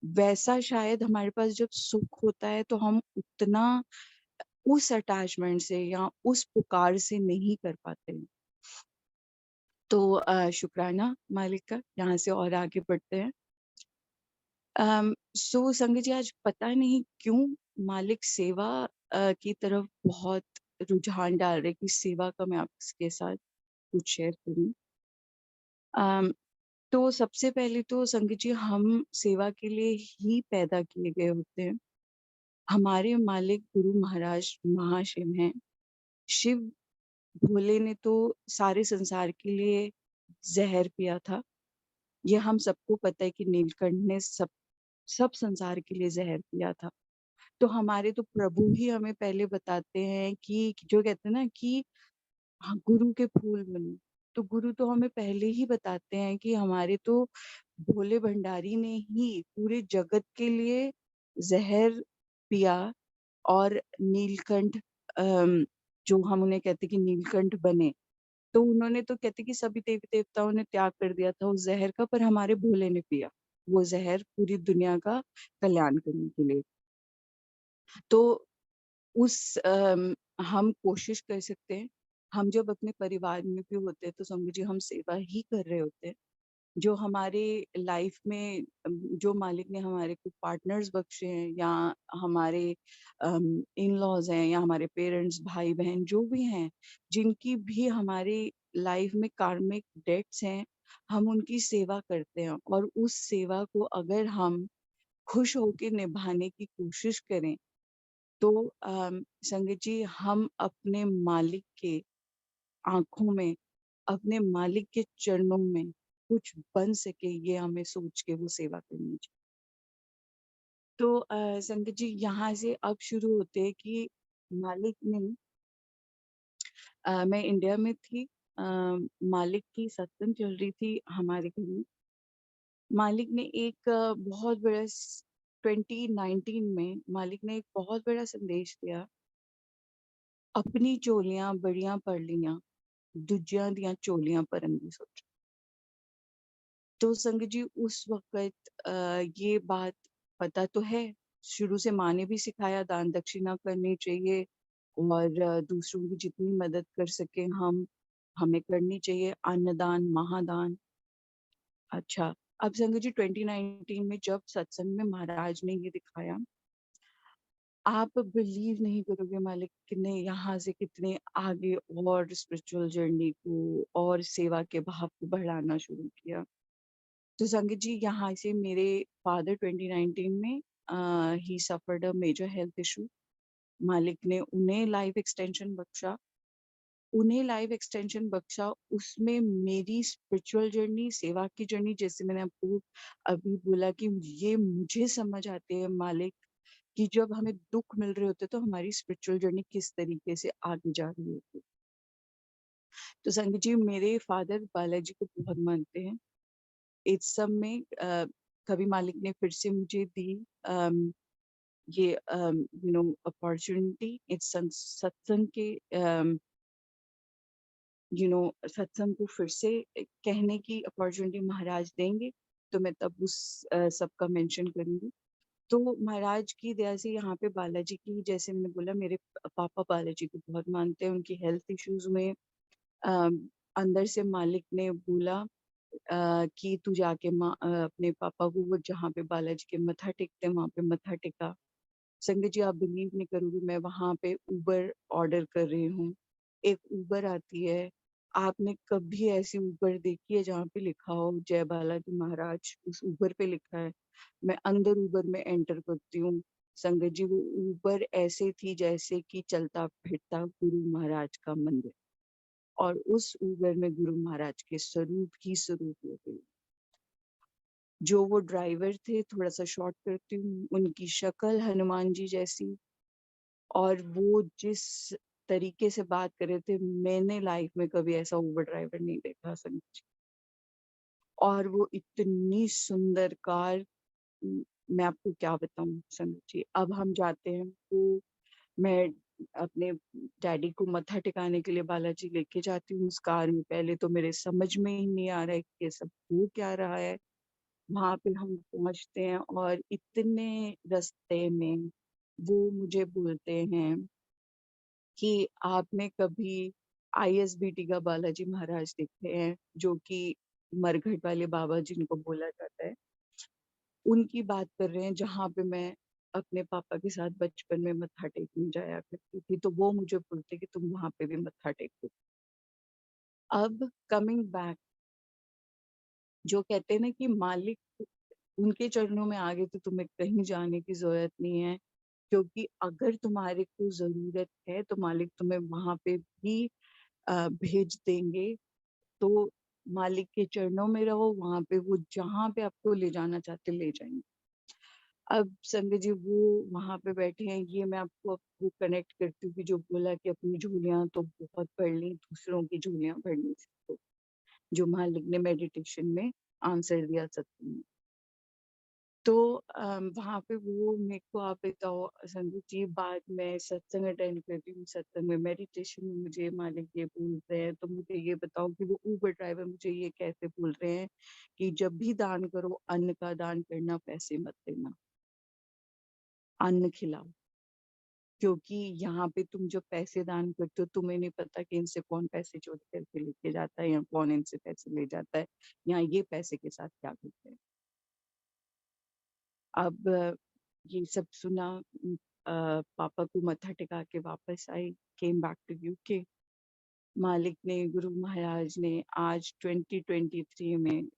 Speaker 1: वैसा शायद हमारे पास जब सुख होता है तो हम उतना उस अटैचमेंट से या उस पुकार से नहीं कर पाते हैं। तो शुक्राना मालिक का, यहाँ से और आगे बढ़ते हैं। सो संगत जी, आज पता नहीं क्यों मालिक सेवा की तरफ बहुत रुझान डाल रहे कि सेवा का मैं आपके साथ कुछ शेयर करूँ। अम, तो सबसे पहले तो संगत जी, हम सेवा के लिए ही पैदा किए गए होते हैं। हमारे मालिक गुरु महाराज महाशिव हैं। शिव भोले ने तो सारे संसार के लिए ज़हर पिया था। ये हम सबको पता है कि नीलकंठ ने सब सब संसार के लिए ज़हर पिया था। तो हमारे तो प्रभु ही हमें पहले बताते हैं कि जो कहते हैं ना कि हाँ, गुरु के फूल बनो। तो गुरु तो हमें पहले ही बताते हैं कि हमारे तो भोले भंडारी ने ही पूरे जगत के लिए ज़हर पिया, और नीलकंठ अम, जो हम उन्हें कहते हैं कि नीलकंठ बने। तो उन्होंने तो कहते हैं कि सभी देवी-देवताओं ने त्याग कर दिया था उस ज़हर का, पर हमारे भोले ने पिया, वो ज़हर पूरी दुनिया का कल्याण करने के लिए। तो उस हम कोशिश कर सकते हैं, हम जब अपने परिवार में भी होते हैं तो समझ लीजिए हम सेवा ही कर रहे होते हैं। जो हमारे लाइफ में जो मालिक ने हमारे को पार्टनर्स बख्शे हैं, या हमारे इन-लॉज़ हैं, या हमारे पेरेंट्स, भाई-बहन जो भी हैं, जिनकी भी हमारी लाइफ में कार्मिक डेट्स हैं, हम उनकी सेवा करते हैं, और उस सेवा को अगर हम खुश होके निभाने की कोशिश करें, तो संगत जी, हम अपने मालिक के आँखों में, अपने मालिक के चरणों में कुछ बन सके, ये हमें सोच के वो सेवा करनी चाहिए। तो संगत जी, यहाँ से अब शुरू होते हैं कि मालिक ने मैं इंडिया में थी, अ, मालिक की सत्संग चल रही थी हमारे घर में। मालिक ने एक बहुत बड़ा 2019 में मालिक ने एक बहुत बड़ा संदेश दिया, अपनी चोलियां बड़ियां पड़ लियां, दूजियां दियां चोलियां भरन दी सोच। तो संगत जी, उस वक़्त ये बात पता तो है, शुरू से माँ ने भी सिखाया दान दक्षिणा करनी चाहिए, और दूसरों की जितनी मदद कर सकें हम, हमें करनी चाहिए, अन्नदान, महादान। अच्छा, अब संगत जी, 2019 में जब सत्संग में महाराज ने ये दिखाया, आप बिलीव नहीं करोगे मालिक ने यहाँ से कितने आगे और स्पिरिचुअल जर्नी को और सेवा के भाव को बढ़ाना शुरू किया। तो संगत जी, यहाँ से मेरे फादर 2019 में ही suffered a major health issue. मालिक ने उन्हें लाइफ एक्सटेंशन बख्शा, उसमें मेरी स्पिरिचुअल जर्नी, सेवा की जर्नी, जैसे मैंने आपको अभी बोला कि ये मुझे समझ आती है मालिक कि जब हमें दुख मिल रहे होते तो हमारी स्पिरिचुअल जर्नी किस तरीके से आगे जा रही होती है। तो संगत जी, मेरे फादर बालाजी को बहुत मानते हैं। इस सब में कभी मालिक ने फिर से मुझे दी ये अपॉर्चुनिटी इस सत्संग के सत्संग को फिर से कहने की अपॉर्चुनिटी महाराज देंगे, तो मैं तब उस सबका मेंशन करूंगी। तो महाराज की दया से यहाँ पे बालाजी की, जैसे मैंने बोला, मेरे पापा बालाजी को बहुत मानते हैं। उनकी हेल्थ इश्यूज में अंदर से मालिक ने बोला कि तू जाके अपने पापा को, वो जहाँ पे बालाजी के मत्था टेकते हैं वहां पे मत्था टेका। संगत जी, आप बिलीव नहीं करोगे, मैं वहां पे उबर ऑर्डर कर रही हूँ। एक उबर आती है, आपने कभी ऐसी उबर देखी है जहाँ पे लिखा हो जय बालाजी महाराज? उस उबर पे लिखा है। मैं अंदर उबर में एंटर करती हूँ। संगत जी, वो उबर ऐसे थी जैसे कि चलता फिरता गुरु महाराज का मंदिर, और उस उबर में गुरु महाराज के स्वरूप ही स्वरूप हो गए। जो वो ड्राइवर थे, थोड़ा सा शॉर्ट करती हूँ, उनकी शक्ल हनुमान जी जैसी, और वो जिस तरीके से बात कर रहे थे, मैंने लाइफ में कभी ऐसा उबर ड्राइवर नहीं देखा संगत जी। और वो इतनी सुंदर कार, मैं आपको क्या बताऊं संगत जी। अब हम जाते हैं, तो मैं अपने डैडी को मत्था टिकाने के लिए बालाजी लेके जाती हूँ उस कार में। पहले तो मेरे समझ में ही नहीं आ रहा है कि ये सब हो क्या रहा है। वहां पे हम पहुंचते हैं और इतने रास्ते में वो मुझे बोलते हैं कि आपने कभी आईएसबीटी का बालाजी महाराज देखे हैं, जो कि मरघट वाले बाबा जिनको बोला जाता है, उनकी बात कर रहे हैं, जहाँ पे मैं अपने पापा के साथ बचपन में मत्था टेकने जाया करती थी। तो वो मुझे बोलते कि तुम वहां पे भी मत्था टेको। अब कमिंग बैक, जो कहते हैं ना कि मालिक उनके चरणों में आगे तो तुम्हें कहीं जाने की जरूरत नहीं है, क्योंकि अगर तुम्हारे को जरूरत है तो मालिक तुम्हें वहां पे भी भेज देंगे। तो मालिक के चरणों में रहो, वहां पे वो जहाँ पे आपको ले जाना चाहते ले जाएंगे। अब संजय जी वो वहां पे बैठे हैं, ये मैं आपको वो कनेक्ट करती हूँ कि जो बोला कि अपनी झूलियां तो बहुत पढ़ ली, दूसरों की झूलियां पढ़नी सीखो, जो मालिक ने मेडिटेशन में आंसर दिया सत्संग में। तो वहां पे वो मेरे को, आप बताओ संदीप जी, बाद में सत्संग अटेंड करती हूँ, सत्संग में मेडिटेशन में मुझे मालिक ये बोल रहे हैं, तो मुझे ये बताओ कि वो उबर ड्राइवर मुझे ये कैसे बोल रहे हैं कि जब भी दान करो, अन्न का दान करना, पैसे मत देना, अन्न खिलाओ। क्योंकि यहाँ पे तुम जब पैसे दान करते हो, तुम्हें नहीं पता कि इनसे कौन पैसे चोरी करके लेके जाता है या कौन इनसे पैसे ले जाता है, या ये पैसे के साथ क्या करते हैं। अब ये सब सुना, पापा को मत्था टिका के वापस आई, केम बैक टू यूके। मालिक ने, गुरु महाराज ने आज 2023 में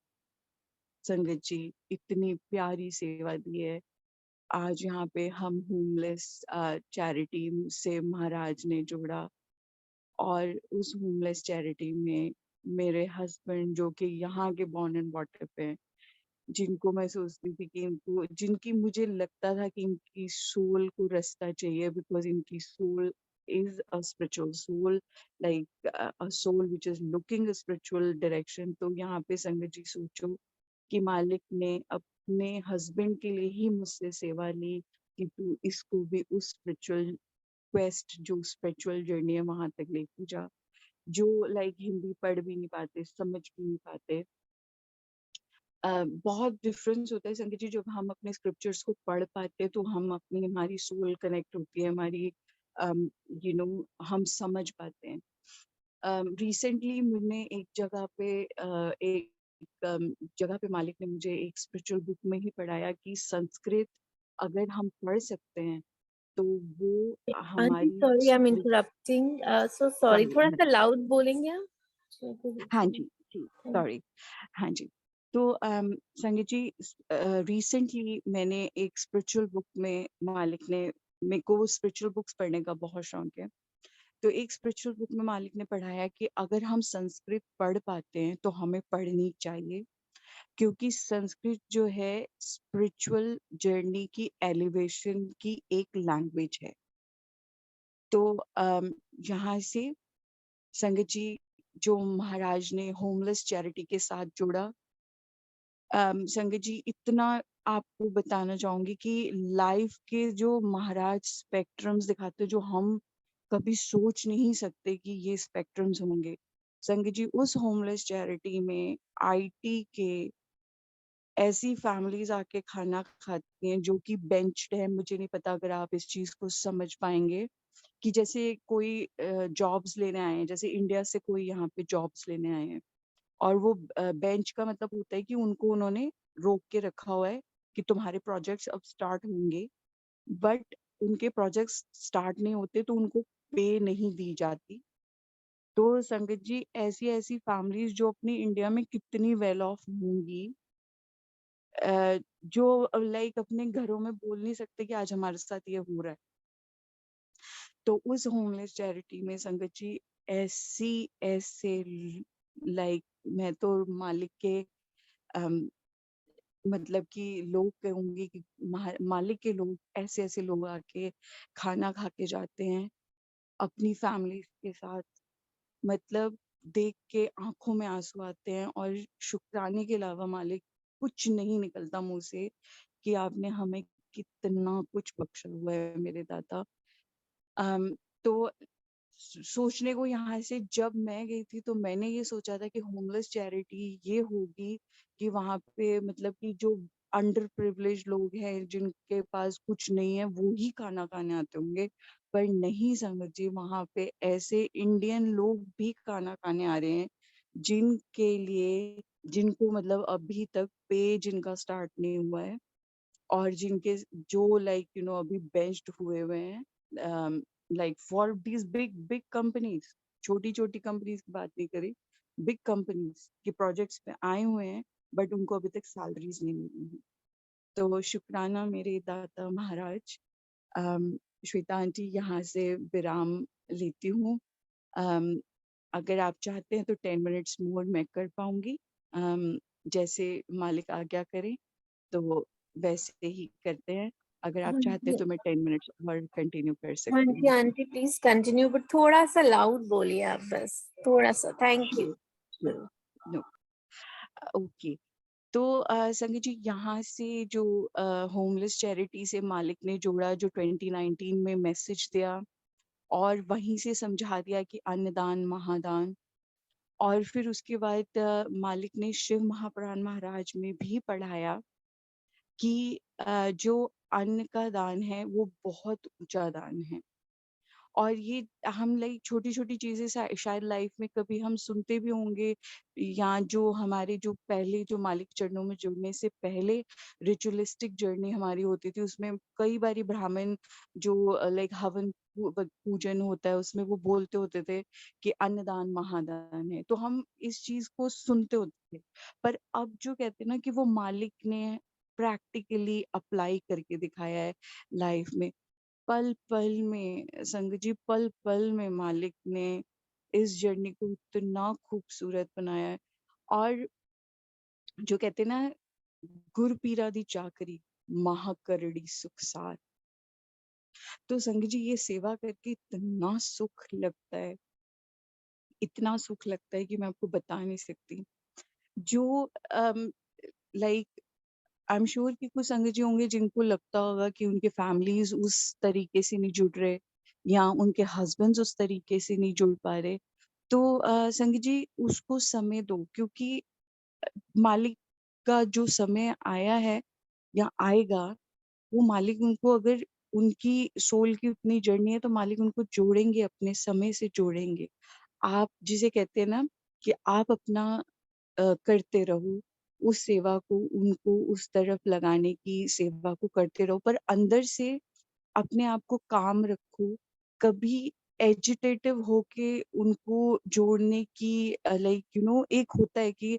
Speaker 1: संगत जी इतनी प्यारी सेवा दी है। आज यहाँ पे हम होमलेस चैरिटी से महाराज ने जोड़ा, और उस होमलेस चैरिटी में मेरे हस्बैंड, जो कि यहाँ के बॉर्न एंड बॉटअप हैं, जिनको मैं सोचती थी कि इनको, जिनकी मुझे लगता था कि इनकी सोल को रास्ता चाहिए, बिकॉज इनकी soul is a spiritual soul, like a soul which is looking a spiritual direction. तो यहाँ पे संगत जी सोचो कि मालिक ने अपने हस्बैंड के लिए ही मुझसे सेवा ली कि तू इसको भी उस स्पिरिचुअल क्वेस्ट, जो स्पिरिचुअल जर्नी है, वहां तक लेके जा। जो लाइक हिंदी पढ़ भी नहीं पाते, समझ भी नहीं पाते, बहुत डिफरेंस होता है संगीत जी। जब हम अपने स्क्रिप्चर्स को पढ़ पाते हैं तो हम अपनी, हमारी सोल कनेक्ट होती है, हमारी हम समझ पाते हैं। रिसेंटली मैंने एक जगह पे एक जगह पे मालिक ने मुझे एक स्पिरिचुअल बुक में ही पढ़ाया कि संस्कृत अगर हम पढ़ सकते हैं तो वो
Speaker 2: आंटी
Speaker 1: हमारी
Speaker 2: sorry I am interrupting, so sorry,
Speaker 1: sorry,
Speaker 2: थोड़ा सा लाउड बोलेंगे आप?
Speaker 1: हाँ जी जी, सॉरी, हाँ जी। तो संगीत जी, रिसेंटली मैंने एक स्पिरिचुअल बुक में मालिक ने, मेरे को स्पिरिचुअल बुक्स पढ़ने का बहुत शौक है, तो एक स्पिरिचुअल बुक में मालिक ने पढ़ाया कि अगर हम संस्कृत पढ़ पाते हैं तो हमें पढ़नी चाहिए, क्योंकि संस्कृत जो है स्पिरिचुअल जर्नी की एलिवेशन की एक लैंग्वेज है। तो यहाँ से संगत जी जो महाराज ने होमलेस चैरिटी के साथ जोड़ा, संगत जी इतना आपको बताना चाहूंगी कि लाइफ के जो महाराज स्पेक्ट्रम्स दिखाते, जो हम कभी सोच नहीं सकते कि ये स्पेक्ट्रम्स होंगे। संगत जी उस होमलेस चैरिटी में आईटी के ऐसी फैमिलीज आके खाना खाती हैं जो कि बेंच्ड है। मुझे नहीं पता अगर आप इस चीज को समझ पाएंगे कि जैसे कोई जॉब्स लेने आए हैं, जैसे इंडिया से कोई यहाँ पे जॉब्स लेने आए हैं और वो बेंच का मतलब होता है कि उनको उन्होंने रोक के रखा हुआ है कि तुम्हारे प्रोजेक्ट्स अब स्टार्ट होंगे, बट उनके प्रोजेक्ट्स स्टार्ट नहीं होते तो उनको पे नहीं दी जाती। तो संगत जी ऐसी ऐसी फैमिलीज जो अपनी इंडिया में कितनी वेल ऑफ होंगी, जो लाइक अपने घरों में बोल नहीं सकते कि आज हमारे साथ ये हो रहा है। तो उस होमलेस चैरिटी में संगत जी ऐसी ऐसे लाइक मैं तो मालिक के अम, मतलब कि लोग कहूंगी कि मालिक के लोग ऐसे ऐसे लोग आके खाना खा के जाते हैं अपनी फैमिली के साथ। मतलब देख के आंखों में आंसू आते हैं और शुक्राने के अलावा मालिक कुछ नहीं निकलता मुंह से कि आपने हमें कितना कुछ बख्शा हुआ है मेरे दादा। तो सोचने को यहाँ से जब मैं गई थी तो मैंने ये सोचा था कि होमलेस चैरिटी ये होगी कि वहां पे मतलब कि जो अंडर प्रिविलेज लोग हैं जिनके पास कुछ नहीं है वो ही खाना खाने आते होंगे। पर नहीं संगत जी, वहां पे ऐसे इंडियन लोग भी खाना खाने आ रहे हैं जिनके लिए जिनको मतलब अभी तक पे जिनका स्टार्ट नहीं हुआ है और जिनके जो लाइक अभी बेंच्ड हुए हुए हैं like for these big big companies. छोटी छोटी कंपनीज की बात नहीं करी, बिग कंपनीज के प्रोजेक्ट्स पे आए हुए हैं बट उनको अभी तक सैलरीज नहीं मिली हैं। तो शुक्राना मेरे दाता महाराज। श्वेता आंटी यहाँ से विराम लेती हूँ। अम, अगर आप चाहते हैं तो 10 मिनट्स मोर मैं कर पाऊंगी, जैसे मालिक आज्ञा करे तो वैसे ही करते हैं। अगर आप
Speaker 2: हाँ
Speaker 1: चाहते हैं
Speaker 2: जी,
Speaker 1: तो मैं 10 मिनट्स और कंटिन्यू कर
Speaker 2: हाँ
Speaker 1: सकती
Speaker 2: जी
Speaker 1: हूँ।
Speaker 2: आंटी प्लीज कंटिन्यू बट थोड़ा सा लाउड बोलिए आप, बस थोड़ा सा। Thank you.
Speaker 1: Sure sure, no, okay. तो संगत जी यहाँ से जो होमलेस चैरिटी से मालिक ने जोड़ा, जो 2019 में मैसेज दिया और वहीं से समझा दिया कि अन्नदान महादान। और फिर उसके बाद मालिक ने शिव महापुराण महाराज में भी पढ़ाया कि जो अन्न का दान है वो बहुत ऊंचा दान है। और ये हम लाइक छोटी छोटी चीजें शायद लाइफ में कभी हम सुनते भी होंगे, या जो हमारे जो पहले जो मालिक चरणों में जुड़ने से पहले रिचुअलिस्टिक जर्नी हमारी होती थी उसमें कई बारी ब्राह्मण जो लाइक हवन पूजन होता है उसमें वो बोलते होते थे कि अन्नदान महादान है, तो हम इस चीज को सुनते होते थे। पर अब जो कहते हैं ना कि वो मालिक ने प्रैक्टिकली अप्लाई करके दिखाया है लाइफ में, पल पल में संग जी, पल पल में मालिक ने इस जर्नी को इतना खूबसूरत बनाया है। और जो कहते हैं ना, गुर पीरा दी चाकरी महाकरड़ी सुखसार। तो संग जी ये सेवा करके इतना सुख लगता है, इतना सुख लगता है कि मैं आपको बता नहीं सकती। जो लाइक आई एम श्योर कि कुछ संगत जी होंगे जिनको लगता होगा कि उनके फैमिलीज उस तरीके से नहीं जुड़ रहे या उनके हस्बैंड्स उस तरीके से नहीं जुड़ पा रहे। तो संगत जी उसको समय दो, क्योंकि मालिक का जो समय आया है या आएगा, वो मालिक उनको अगर उनकी सोल की उतनी जर्नी है तो मालिक उनको जोड़ेंगे, अपने समय से जोड़ेंगे। आप जिसे कहते हैं ना कि आप अपना करते रहो उस सेवा को, उनको उस तरफ लगाने की सेवा को करते रहो, पर अंदर से अपने आप को काम रखो। कभी एजिटेटिव होके उनको जोड़ने की लाइक एक होता है कि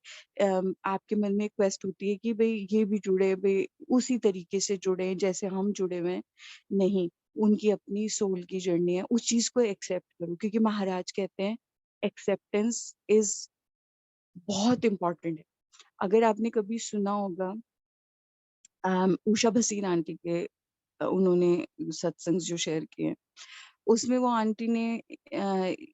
Speaker 1: आपके मन में एक क्वेस्ट होती है कि भाई ये भी जुड़े, भाई उसी तरीके से जुड़े जैसे हम जुड़े हुए हैं। नहीं, उनकी अपनी सोल की जर्नी है, उस चीज को एक्सेप्ट करो, क्योंकि महाराज कहते हैं एक्सेप्टेंस इज बहुत इम्पोर्टेंट है। अगर आपने कभी सुना होगा उषा भसीन आंटी के उन्होंने सत्संग जो शेयर किए हैं, उसमें वो आंटी ने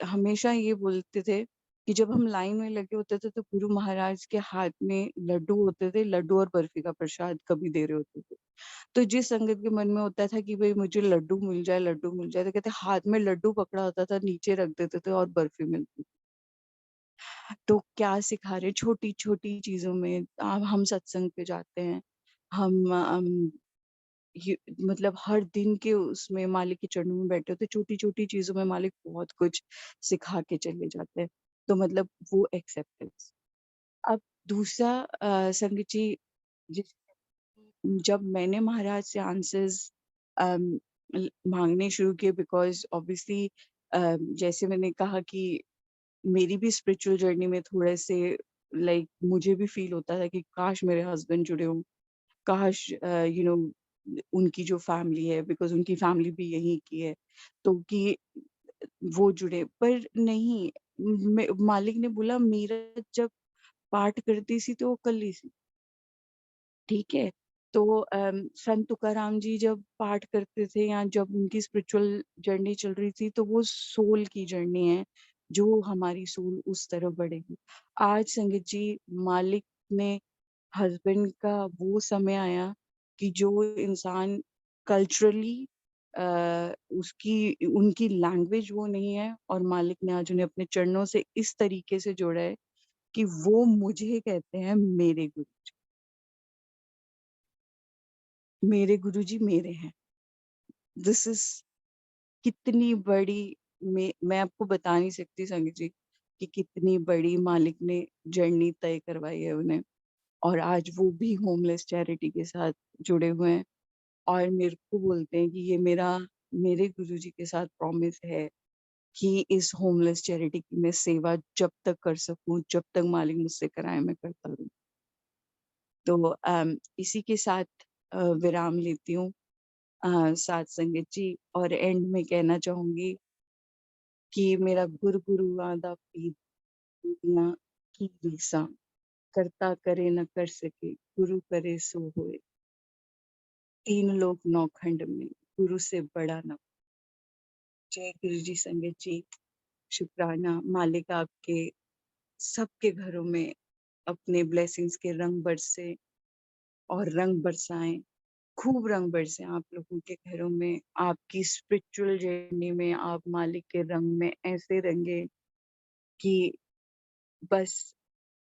Speaker 1: हमेशा ये बोलते थे कि जब हम लाइन में लगे होते थे तो गुरु महाराज के हाथ में लड्डू होते थे, लड्डू और बर्फी का प्रसाद कभी दे रहे होते थे। तो जिस संगत के मन में होता था कि भई मुझे लड्डू मिल जाए, तो कहते हाथ में लड्डू पकड़ा होता था, नीचे रख देते थे और बर्फी मिलती थी। तो क्या सिखा रहे छोटी-छोटी चीज़ों में हम सत्संग पे जाते हैं, हम ये मतलब हर दिन के उसमें मालिक के चरणों में बैठे होते, छोटी-छोटी चीज़ों में मालिक बहुत कुछ सिखा के चले जाते हैं। तो मतलब वो एक्सेप्टेंस। अब दूसरा संगत जी जिस जब मैंने महाराज से आंसर्स मांगने शुरू किए बिकॉज ऑब्वियसली जैसे मैंने कहा कि मेरी भी स्पिरिचुअल जर्नी में थोड़े से लाइक मुझे भी फील होता था कि काश मेरे हस्बैंड जुड़े हों, काश उनकी जो फैमिली है बिकॉज उनकी फैमिली भी यहीं की है तो कि वो जुड़े पर नहीं। मालिक ने बोला मेरा जब पाठ करती सी तो वो कली सी, ठीक है? तो संत तुकाराम जी जब पाठ करते थे या जब उनकी स्पिरिचुअल जर्नी चल रही थी, तो वो सोल की जर्नी है, जो हमारी सोल उस तरफ बढ़ेगी। आज संगत जी मालिक ने हस्बैंड का वो समय आया कि जो इंसान कल्चरली उसकी उनकी लैंग्वेज वो नहीं है और मालिक ने आज उन्हें अपने चरणों से इस तरीके से जोड़ा है कि वो मुझे कहते हैं मेरे गुरु। मेरे गुरुजी मेरे हैं। दिस इज़ कितनी बड़ी मैं आपको बता नहीं सकती संगत जी कि कितनी बड़ी मालिक ने जर्नी तय करवाई है उन्हें और आज वो भी होमलेस चैरिटी के साथ जुड़े हुए हैं और मेरे को बोलते हैं कि ये मेरे गुरुजी के साथ प्रॉमिस है कि इस होमलेस चैरिटी की मैं सेवा जब तक कर सकूँ, जब तक मालिक मुझसे कराए मैं करता रहूँ। तो इसी के साथ विराम लेती हूँ। साथ संगत जी और एंड में कहना चाहूँगी कि मेरा गुर गुरु आदा पीर दुनिया की रीसा करता करे न कर सके गुरु करे सो होए तीन लोक नौखंड में गुरु से बड़ा न। जय गुरु जी संगत जी। शुक्राना मालिक आपके सबके घरों में अपने ब्लेसिंग्स के रंग बरसे और रंग बरसाएं, खूब रंग बरसे आप लोगों के घरों में, आपकी स्पिरिचुअल जर्नी में आप मालिक के रंग में ऐसे रंगे कि बस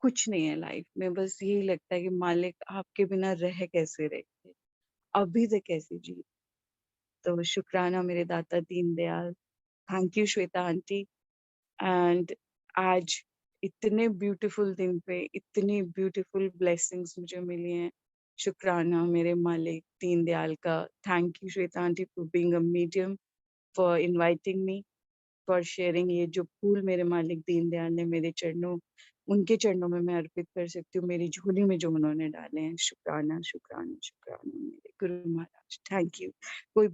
Speaker 1: कुछ नहीं है लाइफ में, बस यही लगता है कि मालिक आपके बिना रह कैसे रहे थे, अभी तक कैसे जी। तो शुक्राना मेरे दाता Deendayal, thank you Shweta aunty. And आज इतने ब्यूटीफुल दिन पे इतनी ब्यूटीफुल ब्लेसिंग्स मुझे मिली हैं। शुक्राना मेरे मालिक दीनदयाल का। Thank you Shweta aunty for being a medium, for inviting me, for sharing. ये जो फूल मेरे मालिक दीनदयाल ने मेरे चरणों उनके चरणों में मैं अर्पित कर सकती हूँ, मेरी झोली में जो उन्होंने डाले हैं। शुक्राना, शुक्राना, शुक्राना मेरे गुरु महाराज। Thank you. कोई